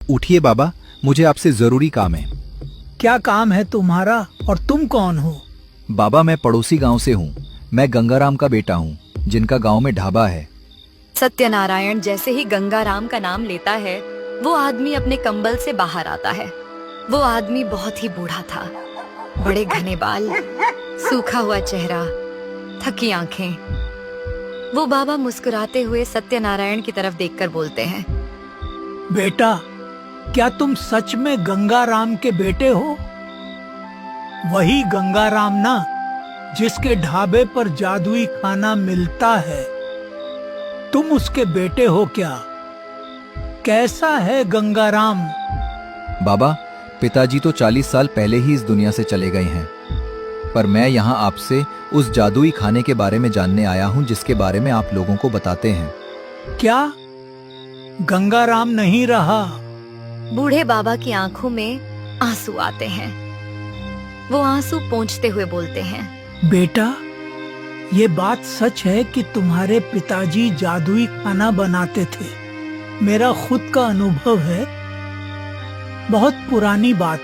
उठिए बाबा, मुझे आपसे जरूरी काम है। क्या काम है तुम्हारा और तुम कौन हो? बाबा, मैं पड़ोसी गांव से हूँ। मैं गंगाराम का बेटा हूँ, जिनका गांव में ढाबा है। सत्यनारायण जैसे ही गंगाराम का नाम लेता है, वो आदमी अपने कंबल से बाहर आता है। वो आदमी बहुत ही बूढ़ा था, बड़े घने बाल, सूखा हुआ चेहरा, थकी आंखें। वो बाबा मुस्कुराते हुए सत्यनारायण की तरफ देखकर बोलते हैं, बेटा, क्या तुम सच में गंगाराम के बेटे हो? वही गंगाराम ना, जिसके ढाबे पर जादुई खाना मिलता है। तुम उसके बेटे हो क्या? कैसा है गंगाराम? बाबा, पिताजी तो 40 साल पहले ही इस दुनिया से चले गए हैं, पर मैं यहाँ आपसे उस जादुई खाने के बारे में जानने आया हूँ, जिसके बारे में आप लोगों को बताते हैं। क्या गंगाराम नहीं रहा? बूढ़े बाबा की आंखों में आंसू आते हैं। वो आंसू पोंछते हुए बोलते हैं, बेटा, ये बात सच है कि तुम्हारे पिताजी जादुई खाना बनाते थे। मेरा खुद का अनुभव है, बहुत पुरानी बात।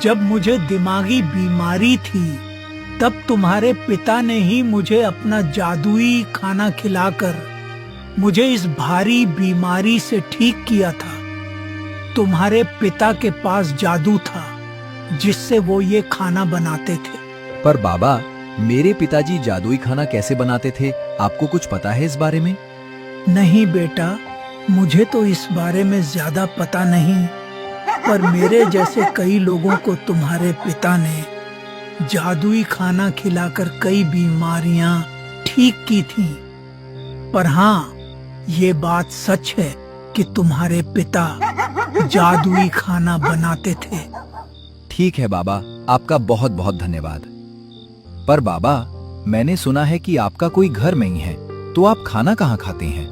जब मुझे दिमागी बीमारी थी, तब तुम्हारे पिता ने ही मुझे अपना जादुई खाना खिलाकर मुझे इस भारी बीमारी से ठीक किया था। तुम्हारे पिता के पास जादू था, जिससे वो ये खाना बनाते थे। पर बाबा, मेरे पिताजी जादुई खाना कैसे बनाते थे? आपको कुछ पता है इस बारे में? नहीं बेटा, मुझे तो इस बारे में ज्यादा पता नहीं, पर मेरे जैसे कई लोगों को तुम्हारे पिता ने जादुई खाना खिलाकर कई बीमारियां ठीक की थीं। पर हाँ, ये बात सच है कि तुम्हारे पिता जादुई खाना बनाते थे। ठीक है बाबा, आपका बहुत बहुत धन्यवाद। पर बाबा, मैंने सुना है कि आपका कोई घर नहीं है, तो आप खाना कहाँ खाते हैं?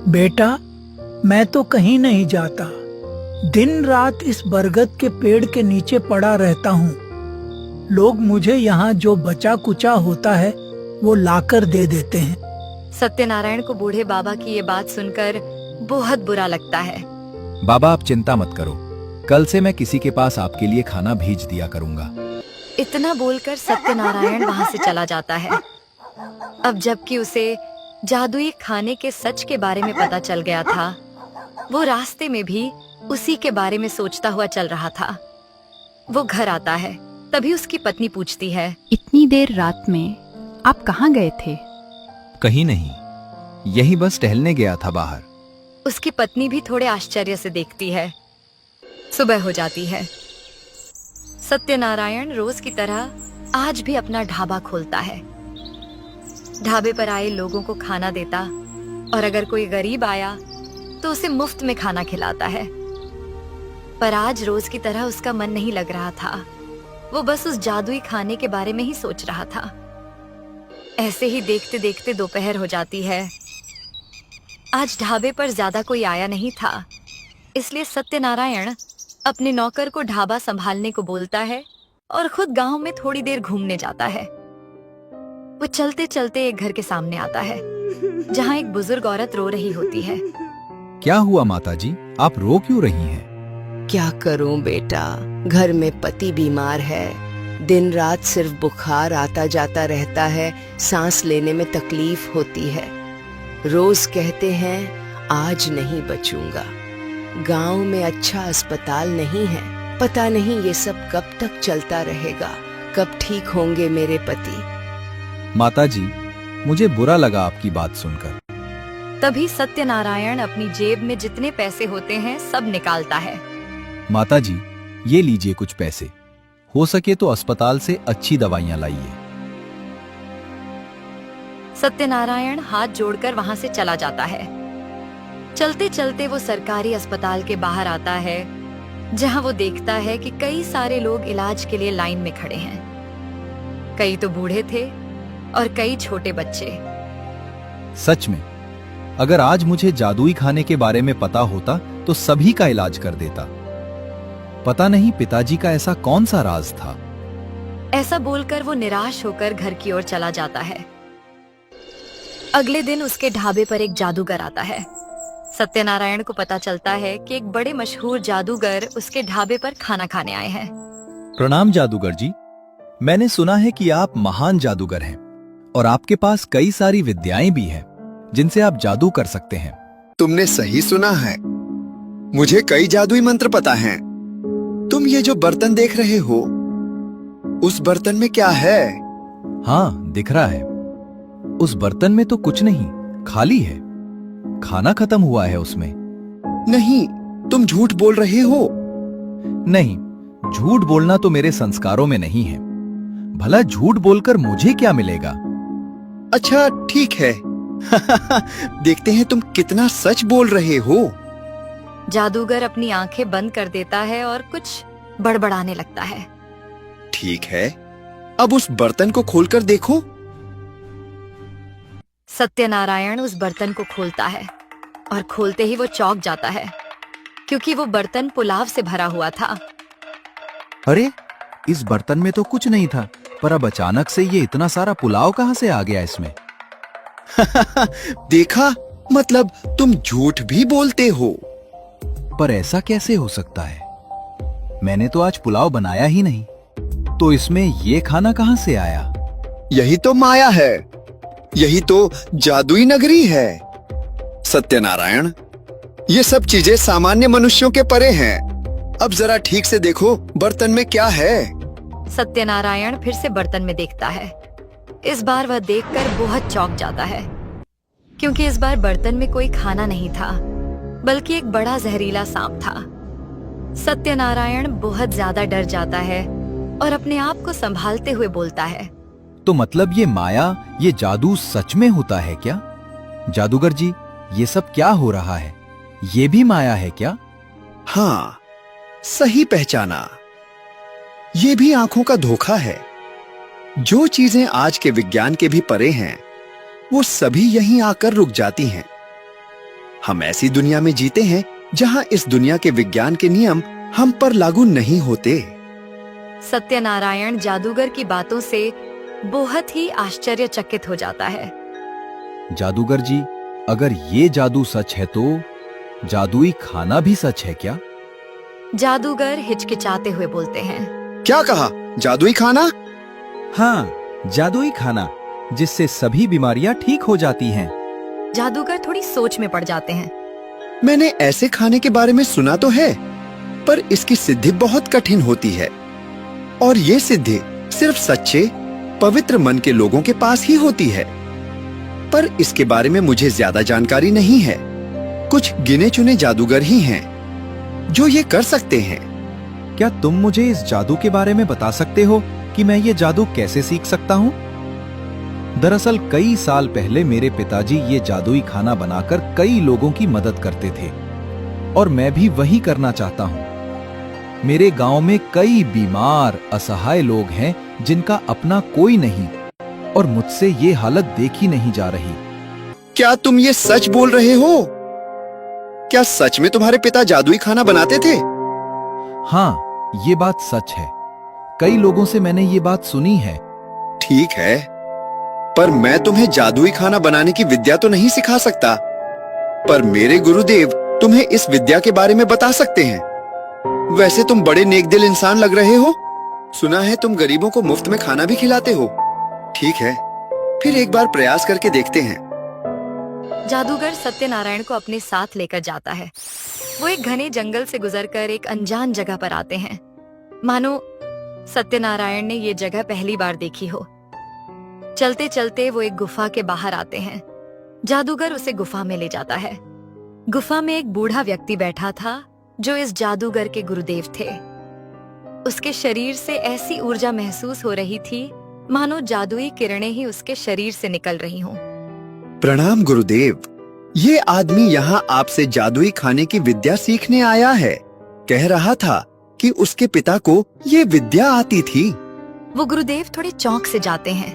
बेटा, मैं तो कहीं नहीं जाता। दिन रात इस बरगद के पेड़ के नीचे पड़ा रहता हूँ। लोग मुझे यहाँ जो बचा कुचा होता है, वो लाकर दे देते हैं। सत्यनारायण को बूढ़े बाबा की ये बात सुनकर बहुत बुरा लगता है। बाबा, आप चिंता मत करो, कल से मैं किसी के पास आपके लिए खाना भेज दिया करूंगा। इतना बोलकर सत्यनारायण वहाँ से चला जाता है। अब जबकि उसे जादुई खाने के सच के बारे में पता चल गया था, वो रास्ते में भी उसी के बारे में सोचता हुआ चल रहा था। वो घर आता है, तभी उसकी पत्नी पूछती है, इतनी देर रात में आप कहाँ गए थे? कहीं नहीं, यही बस टहलने गया था बाहर। उसकी पत्नी भी थोड़े आश्चर्य से देखती है। सुबह हो जाती है। सत्यनारायण रोज की तरह आज भी अपना ढाबा खोलता है। ढाबे पर आए लोगों को खाना देता, और अगर कोई गरीब आया तो उसे मुफ्त में खाना खिलाता है। पर आज रोज की तरह उसका मन नहीं लग रहा था। वो बस उस जादुई खाने के बारे में ही सोच रहा था। ऐसे ही देखते देखते दोपहर हो जाती है। आज ढाबे पर ज्यादा कोई आया नहीं था, इसलिए सत्यनारायण अपने नौकर को ढाबा संभालने को बोलता है और खुद गांव में थोड़ी देर घूमने जाता है। वो चलते चलते एक घर के सामने आता है, जहां एक बुजुर्ग औरत रो रही होती है। क्या हुआ माताजी, आप रो क्यों रही हैं? क्या करूं बेटा, घर में पति बीमार है। दिन रात सिर्फ बुखार आता जाता रहता है, सांस लेने में तकलीफ होती है। रोज कहते हैं आज नहीं बचूंगा। गांव में अच्छा अस्पताल नहीं है। पता नहीं ये सब कब तक चलता रहेगा, कब ठीक होंगे मेरे पति। माताजी, मुझे बुरा लगा आपकी बात सुनकर। तभी सत्यनारायण अपनी जेब में जितने पैसे होते हैं सब निकालता है। माताजी, ये लीजिए कुछ पैसे, हो सके तो अस्पताल से अच्छी दवाइयां लाइए। सत्यनारायण हाथ जोड़कर वहां से चला जाता है। चलते चलते वो सरकारी अस्पताल के बाहर आता है, जहां वो देखता है कि कई सारे लोग इलाज के लिए लाइन में खड़े हैं। कई तो बूढ़े थे और कई छोटे बच्चे। सच में, अगर आज मुझे जादुई खाने के बारे में पता होता तो सभी का इलाज कर देता। पता नहीं पिताजी का ऐसा कौन सा राज था। ऐसा बोलकर वो निराश होकर घर की ओर चला जाता है। अगले दिन उसके ढाबे पर एक जादूगर आता है। सत्यनारायण को पता चलता है कि एक बड़े मशहूर जादूगर उसके ढाबे पर खाना खाने आए हैं। प्रणाम जादूगर जी। मैंने सुना है कि आप महान जादूगर हैं और आपके पास कई सारी विद्याएं भी हैं जिनसे आप जादू कर सकते हैं। तुमने सही सुना है। मुझे कई जादुई मंत्र पता हैं। तुम ये जो बर्तन देख रहे हो, उस बर्तन में क्या है? हाँ, दिख रहा है। उस बर्तन में तो कुछ नहीं, खाली है। खाना खत्म हुआ है उसमें। नहीं, तुम झूठ बोल रहे हो। नहीं, झूठ बोलना तो मेरे संस्कारों में नहीं है। भला झूठ बोलकर मुझे क्या मिलेगा? अच्छा ठीक है। देखते हैं तुम कितना सच बोल रहे हो। जादूगर अपनी आंखें बंद कर देता है और कुछ बड़बड़ाने लगता है। ठीक है, अब उस बर्तन को खोलकर देखो। सत्यनारायण उस बर्तन को खोलता है और खोलते ही वो चौंक जाता है, क्योंकि वो बर्तन पुलाव से भरा हुआ था। अरे, इस बर्तन में तो कुछ नहीं था, पर अब अचानक से ये इतना सारा पुलाव कहां से आ गया इसमें? देखा, मतलब तुम झूठ भी बोलते हो। पर ऐसा कैसे हो सकता है? मैंने तो आज पुलाव बनाया ही नहीं, तो इसमें ये खाना कहां से आया? यही तो माया है, यही तो जादुई नगरी है। सत्यनारायण, ये सब चीजें सामान्य मनुष्यों के परे हैं। अब जरा ठीक से देखो बर्तन में क्या है। सत्यनारायण फिर से बर्तन में देखता है। इस बार वह देखकर बहुत चौंक जाता है, क्योंकि इस बार बर्तन में कोई खाना नहीं था, बल्कि एक बड़ा जहरीला सांप था। सत्यनारायण बहुत ज्यादा डर जाता है और अपने आप को संभालते हुए बोलता है, तो मतलब ये माया, ये जादू सच में होता है क्या? जादूगर जी, ये सब क्या हो रहा है? ये भी माया है क्या? हाँ, सही पहचाना। ये भी आंखों का धोखा है। जो चीजें आज के विज्ञान के भी परे हैं, वो सभी यहीं आकर रुक जाती हैं। हम ऐसी दुनिया में जीते हैं जहां इस दुनिया के विज्ञान के नियम हम पर लागू नहीं होते। सत्यनारायण जादूगर की बातों से बहुत ही आश्चर्यचकित हो जाता है। जादूगर जी, अगर ये जादू सच है तो जादुई खाना भी सच है क्या? जादूगर हिचकिचाते हुए बोलते हैं, क्या कहा? जादुई खाना? हाँ, जादुई खाना, जिससे सभी बीमारियां ठीक हो जाती हैं। जादूगर थोड़ी सोच में पड़ जाते हैं। मैंने ऐसे खाने के बारे में सुना तो है, पर इसकी सिद्धि बहुत कठिन होती है, और ये सिद्धि सिर्फ सच्चे, पवित्र मन के लोगों के पास ही होती है। पर इसके बारे में मुझे ज्यादा जानकारी नहीं है। कुछ गिने चुने जादूगर ही हैं जो ये कर सकते हैं। क्या तुम मुझे इस जादू के बारे में बता सकते हो कि मैं ये जादू कैसे सीख सकता हूँ? दरअसल कई साल पहले मेरे पिताजी ये जादुई खाना बनाकर कई लोगों की मदद करते थे, और मैं भी वही करना चाहता हूँ। मेरे गांव में कई बीमार, असहाय लोग हैं जिनका अपना कोई नहीं, और मुझसे ये हालत देखी नहीं जा रही। क्या तुम ये सच बोल रहे हो? क्या सच में तुम्हारे पिता जादुई खाना बनाते थे? हाँ, ये बात सच है। कई लोगों से मैंने ये बात सुनी है। ठीक है, पर मैं तुम्हें जादुई खाना बनाने की विद्या तो नहीं सिखा सकता, पर मेरे गुरुदेव तुम्हें इस विद्या के बारे में बता सकते हैं। वैसे तुम बड़े नेकदिल इंसान लग रहे हो। सुना है तुम गरीबों को मुफ्त में खाना भी खिलाते हो। ठीक है, फिर एक बार प्रयास करके देखते हैं। जादूगर सत्यनारायण को अपने साथ लेकर जाता है। वो एक घने जंगल से गुजरकर एक अनजान जगह पर आते हैं, मानो सत्यनारायण ने ये जगह पहली बार देखी हो। चलते चलते वो एक गुफा के बाहर आते हैं। जादूगर उसे गुफा में ले जाता है। गुफा में एक बूढ़ा व्यक्ति बैठा था जो इस जादूगर के गुरुदेव थे। उसके शरीर से ऐसी ऊर्जा महसूस हो रही थी मानो जादुई किरणें ही उसके शरीर से निकल रही हों। प्रणाम गुरुदेव। ये आदमी यहाँ आपसे जादुई खाने की विद्या सीखने आया है। कह रहा था कि उसके पिता को ये विद्या आती थी। वो गुरुदेव थोड़े चौंक से जाते हैं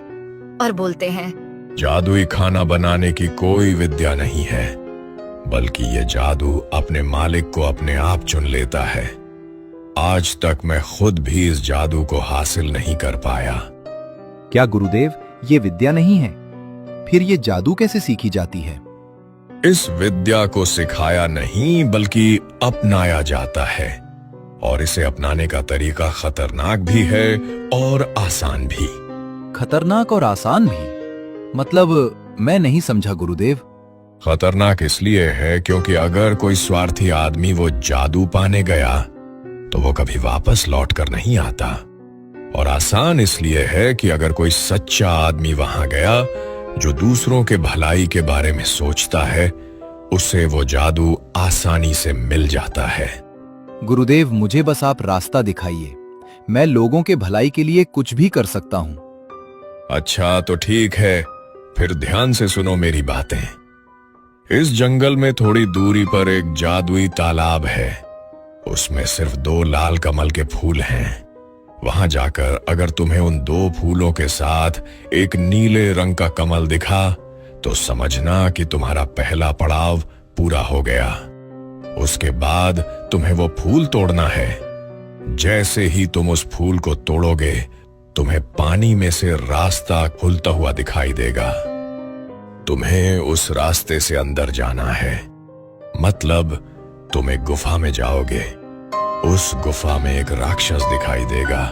और बोलते हैं, जादुई खाना बनाने की कोई विद्या नहीं है, बल्कि ये जादू अपने मालिक को अपने आप चुन लेता है। आज तक मैं खुद भी इस जादू को हासिल नहीं कर पाया। क्या गुरुदेव, ये विद्या नहीं है? फिर ये जादू कैसे सीखी जाती है? इस विद्या को सिखाया नहीं बल्कि अपनाया जाता है, और इसे अपनाने का तरीका खतरनाक भी है और आसान भी। खतरनाक और आसान भी? मतलब मैं नहीं समझा गुरुदेव। खतरनाक इसलिए है क्योंकि अगर कोई स्वार्थी आदमी वो जादू पाने गया तो वो कभी वापस लौट कर नहीं आता। और आसान इसलिए है कि अगर कोई सच्चा आदमी वहां गया जो दूसरों के भलाई के बारे में सोचता है, उसे वो जादू आसानी से मिल जाता है। गुरुदेव, मुझे बस आप रास्ता दिखाइए। मैं लोगों के भलाई के लिए कुछ भी कर सकता हूं। अच्छा तो ठीक है, फिर ध्यान से सुनो मेरी बातें। इस जंगल में थोड़ी दूरी पर एक जादुई तालाब है। उसमें सिर्फ 2 लाल कमल के फूल हैं। वहां जाकर अगर तुम्हें उन 2 फूलों के साथ एक नीले रंग का कमल दिखा तो समझना कि तुम्हारा पहला पड़ाव पूरा हो गया। उसके बाद तुम्हें वो फूल तोड़ना है। जैसे ही तुम उस फूल को तोड़ोगे, तुम्हें पानी में से रास्ता खुलता हुआ दिखाई देगा। तुम्हें उस रास्ते से अंदर जाना है, मतलब तुम एक गुफा में जाओगे। उस गुफा में एक राक्षस दिखाई देगा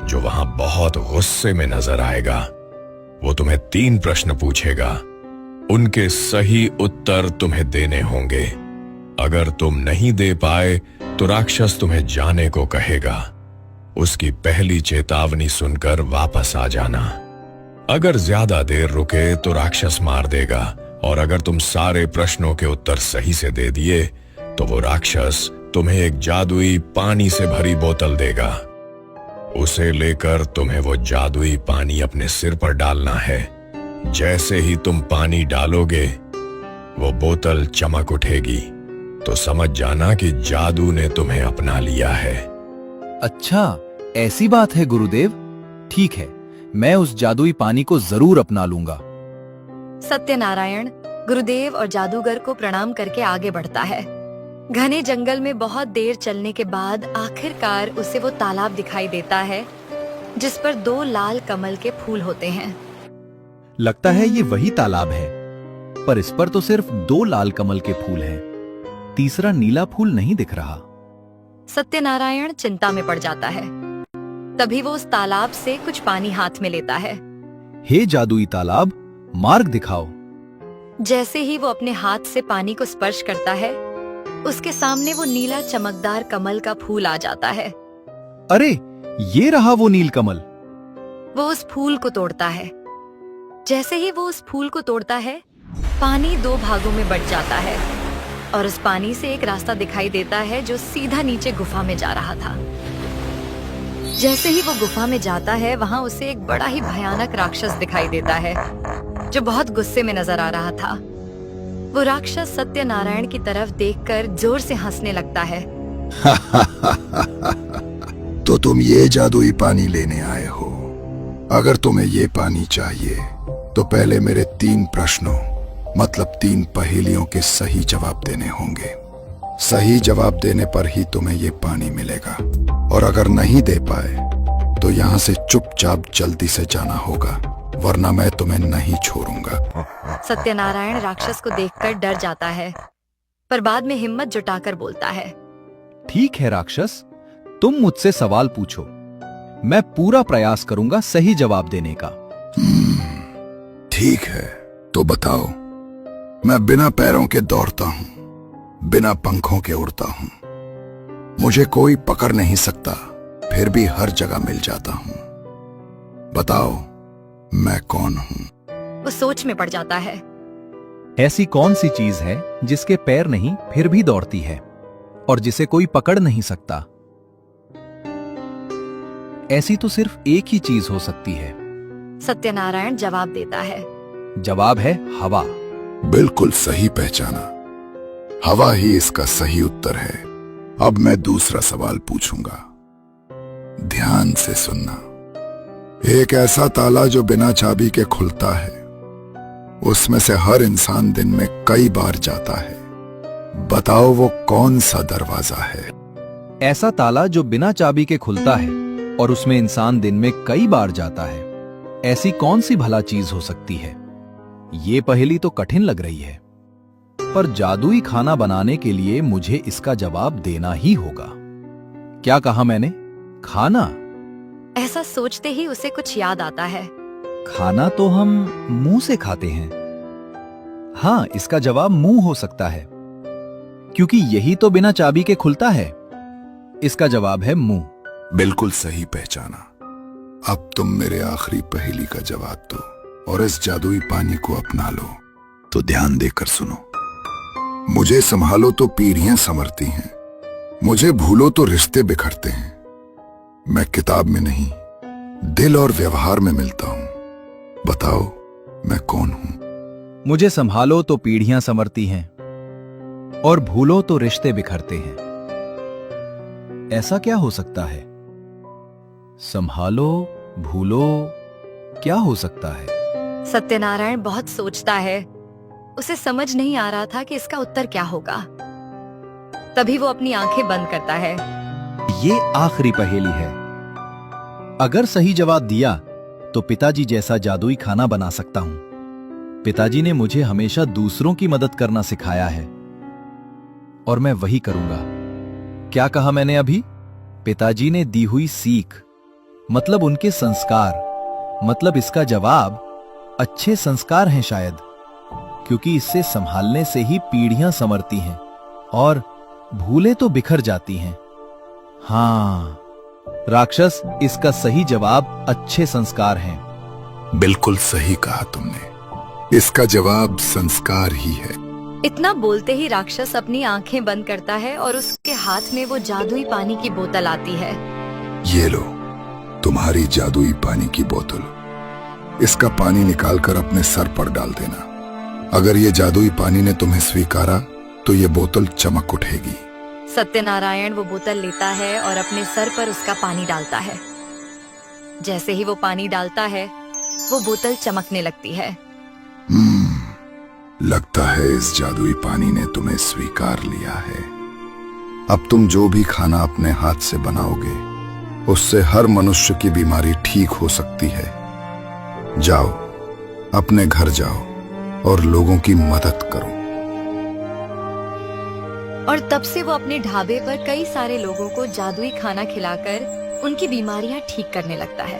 जो वहां बहुत गुस्से में नजर आएगा। वो तुम्हें 3 प्रश्न पूछेगा। उनके सही उत्तर तुम्हें देने होंगे। अगर तुम नहीं दे पाए तो राक्षस तुम्हें जाने को कहेगा। उसकी पहली चेतावनी सुनकर वापस आ जाना। अगर ज्यादा देर रुके तो राक्षस मार देगा, और अगर तुम सारे प्रश्नों के उत्तर सही से दे दिए तो वो राक्षस तुम्हें एक जादुई पानी से भरी बोतल देगा। उसे लेकर तुम्हें वो जादुई पानी अपने सिर पर डालना है। जैसे ही तुम पानी डालोगे वो बोतल चमक उठेगी, तो समझ जाना कि जादू ने तुम्हें अपना लिया है। अच्छा, ऐसी बात है गुरुदेव। ठीक है, मैं उस जादुई पानी को जरूर अपना लूंगा। सत्यनारायण गुरुदेव और जादूगर को प्रणाम करके आगे बढ़ता है। घने जंगल में बहुत देर चलने के बाद आखिरकार उसे वो तालाब दिखाई देता है जिस पर 2 लाल कमल के फूल होते हैं। लगता है ये वही तालाब है, पर इस पर तो सिर्फ 2 लाल कमल के फूल हैं। तीसरा नीला फूल नहीं दिख रहा। सत्यनारायण चिंता में पड़ जाता है। तभी वो उस तालाब से कुछ पानी हाथ में लेता है। हे जादुई तालाब, मार्ग दिखाओ। जैसे ही वो अपने हाथ से पानी को स्पर्श करता है, उसके सामने वो नीला चमकदार कमल का फूल आ जाता है। अरे, ये रहा वो नील कमल। वो उस फूल को तोड़ता है। जैसे ही वो उस फूल को तोड़ता है, पानी 2 भागों में बंट जाता है और उस पानी से एक रास्ता दिखाई देता है जो सीधा नीचे गुफा में जा रहा था। जैसे ही वो गुफा में जाता है, वहां उसे एक बड़ा ही भयानक राक्षस दिखाई देता है जो बहुत गुस्से में नजर आ रहा था। वो राक्षस सत्यनारायण की तरफ देखकर जोर से हंसने लगता है। तो तुम ये जादुई पानी लेने आए हो। अगर तुम्हें ये पानी चाहिए तो पहले मेरे 3 प्रश्नों मतलब 3 पहेलियों के सही जवाब देने होंगे। सही जवाब देने पर ही तुम्हें ये पानी मिलेगा, और अगर नहीं दे पाए तो यहाँ से चुपचाप जल्दी से जाना होगा, वरना मैं तुम्हें नहीं छोड़ूंगा। सत्यनारायण राक्षस को देखकर डर जाता है, पर बाद में हिम्मत जुटाकर बोलता है। ठीक है राक्षस, तुम मुझसे सवाल पूछो। मैं पूरा प्रयास करूंगा सही जवाब देने का। ठीक है, तो बताओ। मैं बिना पैरों के दौड़ता हूँ, बिना पंखों के उड़ता हूँ। मुझे कोई पकड़ नहीं सकता, फिर भी हर जगह मिल जाता हूँ। बताओ, मैं कौन हूँ? वो सोच में पड़ जाता है। ऐसी कौन सी चीज है जिसके पैर नहीं फिर भी दौड़ती है और जिसे कोई पकड़ नहीं सकता? ऐसी तो सिर्फ एक ही चीज हो सकती है। सत्यनारायण जवाब देता है। जवाब है हवा। बिल्कुल सही पहचाना। हवा ही इसका सही उत्तर है। अब मैं दूसरा सवाल पूछूंगा, ध्यान से सुनना। एक ऐसा ताला जो बिना चाबी के खुलता है, उसमें से हर इंसान दिन में कई बार जाता है। बताओ वो कौन सा दरवाजा है? ऐसा ताला जो बिना चाबी के खुलता है और उसमें इंसान दिन में कई बार जाता है, ऐसी कौन सी भला चीज हो सकती है? ये पहेली तो कठिन लग रही है, पर जादुई खाना बनाने के लिए मुझे इसका जवाब देना ही होगा। क्या कहा मैंने? खाना? ऐसा सोचते ही उसे कुछ याद आता है। खाना तो हम मुंह से खाते हैं। हाँ, इसका जवाब मुंह हो सकता है, क्योंकि यही तो बिना चाबी के खुलता है। इसका जवाब है मुंह। बिल्कुल सही पहचाना। अब तुम मेरे आखिरी पहेली का जवाब दो और इस जादुई पानी को अपना लो। तो ध्यान देकर सुनो। मुझे संभालो तो पीढ़ियां संवरती हैं, मुझे भूलो तो रिश्ते बिखरते हैं। मैं किताब में नहीं, दिल और व्यवहार में मिलता हूं। बताओ मैं कौन हूं? मुझे संभालो तो पीढ़ियां संवरती हैं और भूलो तो रिश्ते बिखरते हैं। ऐसा क्या हो सकता है? संभालो, भूलो, क्या हो सकता है? सत्यनारायण बहुत सोचता है। उसे समझ नहीं आ रहा था कि इसका उत्तर क्या होगा। तभी वो अपनी आंखें बंद करता है। ये आखिरी पहेली है। अगर सही जवाब दिया तो पिताजी जैसा जादुई खाना बना सकता हूं। पिताजी ने मुझे हमेशा दूसरों की मदद करना सिखाया है और मैं वही करूंगा। क्या कहा मैंने अभी? पिताजी ने दी हुई सीख, मतलब उनके संस्कार। मतलब इसका जवाब अच्छे संस्कार हैं शायद, क्योंकि इससे संभालने से ही पीढ़ियां संवरती हैं और भूले तो बिखर जाती हैं। हाँ राक्षस, इसका सही जवाब अच्छे संस्कार हैं। बिल्कुल सही कहा तुमने। इसका जवाब संस्कार ही है। इतना बोलते ही राक्षस अपनी आंखें बंद करता है और उसके हाथ में वो जादुई पानी की बोतल आती है। ये लो तुम्हारी जादुई पानी की बोतल। इसका पानी निकालकर अपने सर पर डाल देना। अगर ये जादुई पानी ने तुम्हें स्वीकारा तो ये बोतल चमक उठेगी। सत्यनारायण वो बोतल लेता है और अपने सर पर उसका पानी डालता है। जैसे ही वो पानी डालता है वो बोतल चमकने लगती है। लगता है इस जादुई पानी ने तुम्हें स्वीकार लिया है। अब तुम जो भी खाना अपने हाथ से बनाओगे उससे हर मनुष्य की बीमारी ठीक हो सकती है। जाओ, अपने घर जाओ और लोगों की मदद करो। और तब से वो अपने ढाबे पर कई सारे लोगों को जादुई खाना खिलाकर उनकी बीमारियां ठीक करने लगता है।